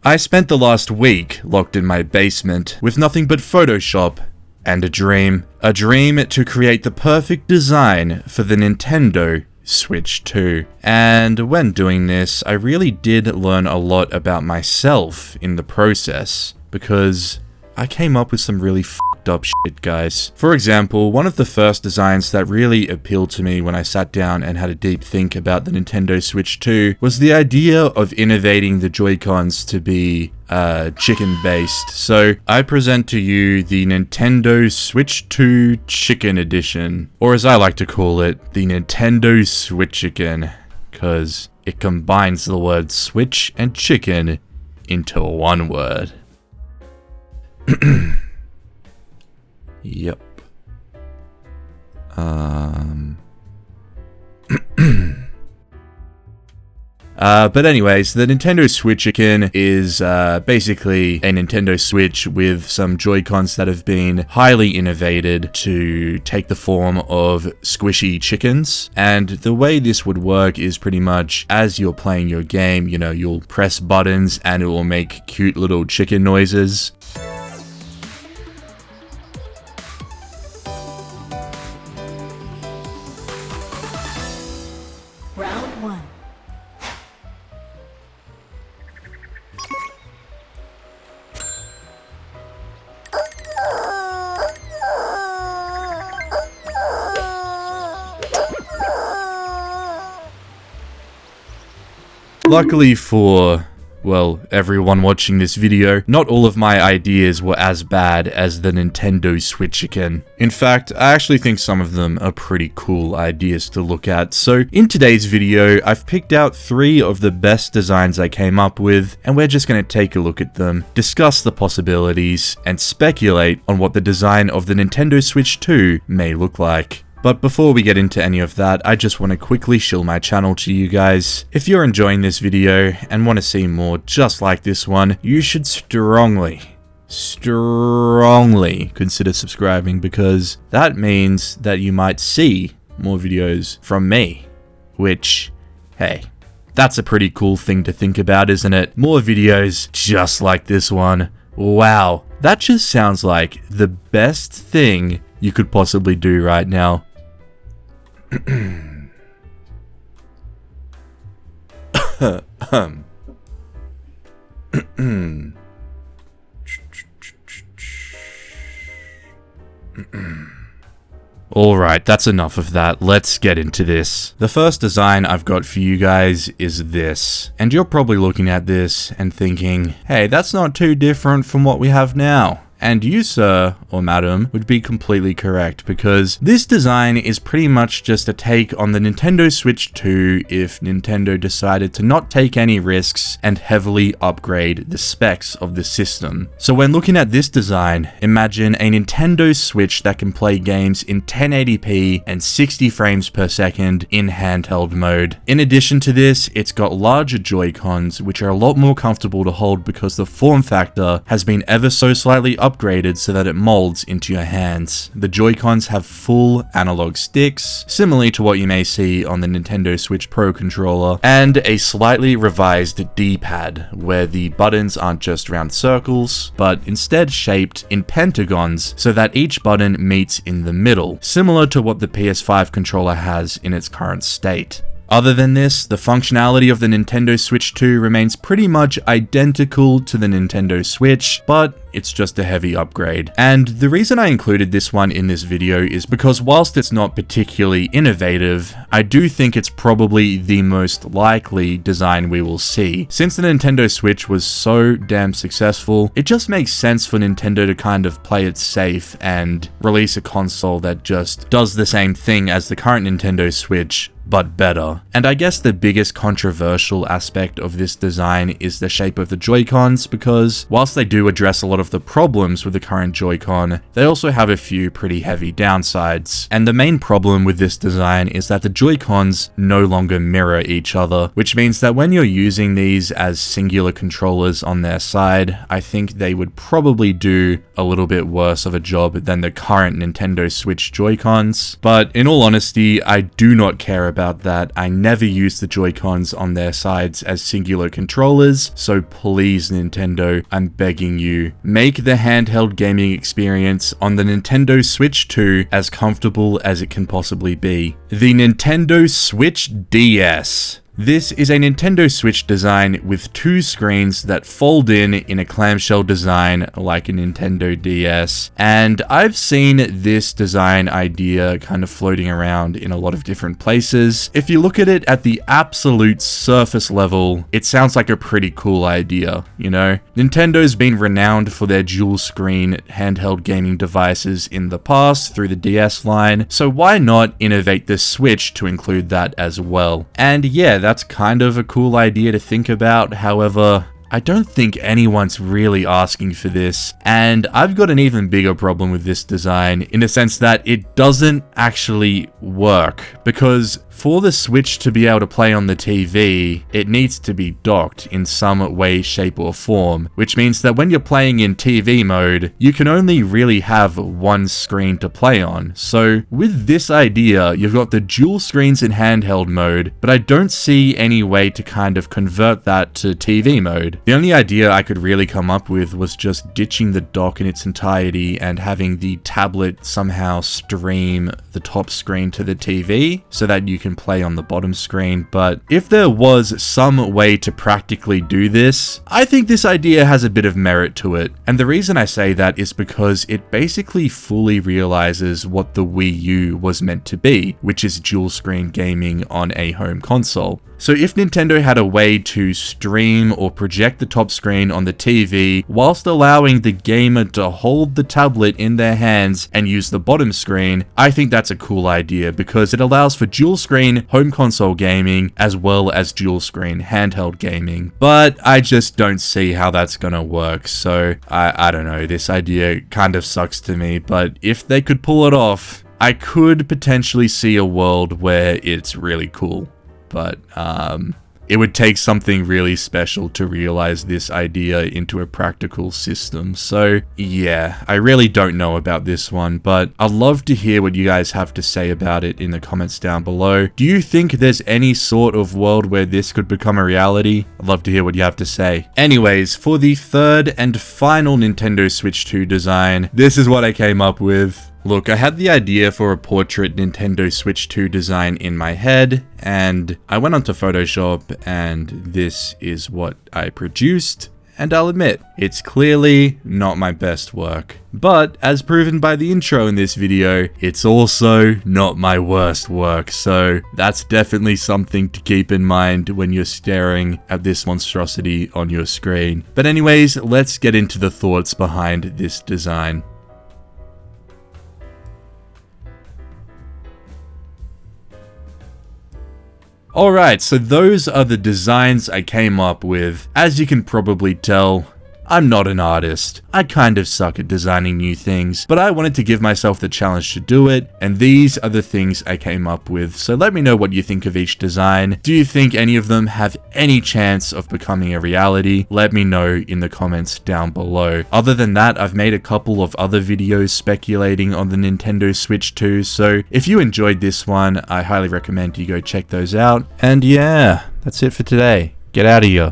I spent the last week locked in my basement with nothing but Photoshop and a dream. A dream to create the perfect design for the Nintendo Switch 2. And when doing this, I really did learn a lot about myself in the process, because I came up with some really fucked up shit, guys. For example, one of the first designs that really appealed to me when I sat down and had a deep think about the Nintendo Switch 2 was the idea of innovating the Joy-Cons to be chicken-based. So I present to you the Nintendo Switch 2 Chicken Edition, or as I like to call it, the Nintendo Switch Chicken, because it combines the words switch and chicken into one word. Yep. But anyways, the Nintendo Switch Chicken is basically a Nintendo Switch with some Joy-Cons that have been highly innovated to take the form of squishy chickens. And the way this would work is pretty much as you're playing your game, you know, you'll press buttons and it will make cute little chicken noises. Round 1. Luckily for, well, everyone watching this video, not all of my ideas were as bad as the Nintendo Switch Chicken. In fact, I actually think some of them are pretty cool ideas to look at. So in today's video, I've picked out 3 of the best designs I came up with, and we're just going to take a look at them, discuss the possibilities, and speculate on what the design of the Nintendo Switch 2 may look like. But before we get into any of that, I just want to quickly shill my channel to you guys. If you're enjoying this video and want to see more just like this one, you should strongly consider subscribing, because that means that you might see more videos from me. Which, hey, that's a pretty cool thing to think about, isn't it? More videos just like this one. Wow, that just sounds like the best thing you could possibly do right now. Alright, that's enough of that. Let's get into this. The first design I've got for you guys is this. And you're probably looking at this and thinking, hey, that's not too different from what we have now. And you, sir, or madam, would be completely correct, because this design is pretty much just a take on the Nintendo Switch 2 if Nintendo decided to not take any risks and heavily upgrade the specs of the system. So when looking at this design, imagine a Nintendo Switch that can play games in 1080p and 60 frames per second in handheld mode. In addition to this, it's got larger Joy-Cons, which are a lot more comfortable to hold because the form factor has been ever so slightly upgraded so that it molds into your hands. The Joy-Cons have full analog sticks, similarly to what you may see on the Nintendo Switch Pro controller, and a slightly revised D-pad, where the buttons aren't just round circles, but instead shaped in pentagons so that each button meets in the middle, similar to what the PS5 controller has in its current state. Other than this, the functionality of the Nintendo Switch 2 remains pretty much identical to the Nintendo Switch, but it's just a heavy upgrade. And the reason I included this one in this video is because whilst it's not particularly innovative, I do think it's probably the most likely design we will see. Since the Nintendo Switch was so damn successful, it just makes sense for Nintendo to kind of play it safe and release a console that just does the same thing as the current Nintendo Switch, but better. And I guess the biggest controversial aspect of this design is the shape of the Joy-Cons, because whilst they do address a lot of the problems with the current Joy-Con, they also have a few pretty heavy downsides. And the main problem with this design is that the Joy-Cons no longer mirror each other, which means that when you're using these as singular controllers on their side, I think they would probably do a little bit worse of a job than the current Nintendo Switch Joy-Cons. But in all honesty, I do not care about that. I never use the Joy-Cons on their sides as singular controllers, so please Nintendo, I'm begging you, make the handheld gaming experience on the Nintendo Switch 2 as comfortable as it can possibly be. The Nintendo Switch DS. This is a Nintendo Switch design with two screens that fold in a clamshell design like a Nintendo DS, and I've seen this design idea kind of floating around in a lot of different places. If you look at it at the absolute surface level, it sounds like a pretty cool idea, you know? Nintendo's been renowned for their dual screen handheld gaming devices in the past through the DS line, so why not innovate the Switch to include that as well? And yeah, that's kind of a cool idea to think about. However, I don't think anyone's really asking for this, and I've got an even bigger problem with this design in the sense that it doesn't actually work, because for the Switch to be able to play on the TV, it needs to be docked in some way, shape, or form, which means that when you're playing in TV mode, you can only really have one screen to play on. So with this idea, you've got the dual screens in handheld mode, but I don't see any way to kind of convert that to TV mode. The only idea I could really come up with was just ditching the dock in its entirety and having the tablet somehow stream the top screen to the TV so that you can play on the bottom screen. But if there was some way to practically do this, I think this idea has a bit of merit to it. And the reason I say that is because it basically fully realizes what the Wii U was meant to be, which is dual screen gaming on a home console. So if Nintendo had a way to stream or project the top screen on the TV whilst allowing the gamer to hold the tablet in their hands and use the bottom screen, I think that's a cool idea because it allows for dual screen home console gaming as well as dual screen handheld gaming. But I just don't see how that's gonna work, so I don't know, this idea kind of sucks to me, but if they could pull it off, I could potentially see a world where it's really cool. But it would take something really special to realize this idea into a practical system. So yeah, I really don't know about this one, but I'd love to hear what you guys have to say about it in the comments down below. Do you think there's any sort of world where this could become a reality? I'd love to hear what you have to say. Anyways, for the third and final Nintendo Switch 2 design, this is what I came up with. Look, I had the idea for a portrait Nintendo Switch 2 design in my head, and I went onto Photoshop, and this is what I produced. And I'll admit, it's clearly not my best work. But, as proven by the intro in this video, it's also not my worst work, so that's definitely something to keep in mind when you're staring at this monstrosity on your screen. But anyways, let's get into the thoughts behind this design. Alright, so those are the designs I came up with. As you can probably tell, I'm not an artist. I kind of suck at designing new things, but I wanted to give myself the challenge to do it, and these are the things I came up with. So let me know what you think of each design. Do you think any of them have any chance of becoming a reality? Let me know in the comments down below. Other than that, I've made a couple of other videos speculating on the Nintendo Switch 2, so if you enjoyed this one, I highly recommend you go check those out. And yeah, that's it for today. Get out of here.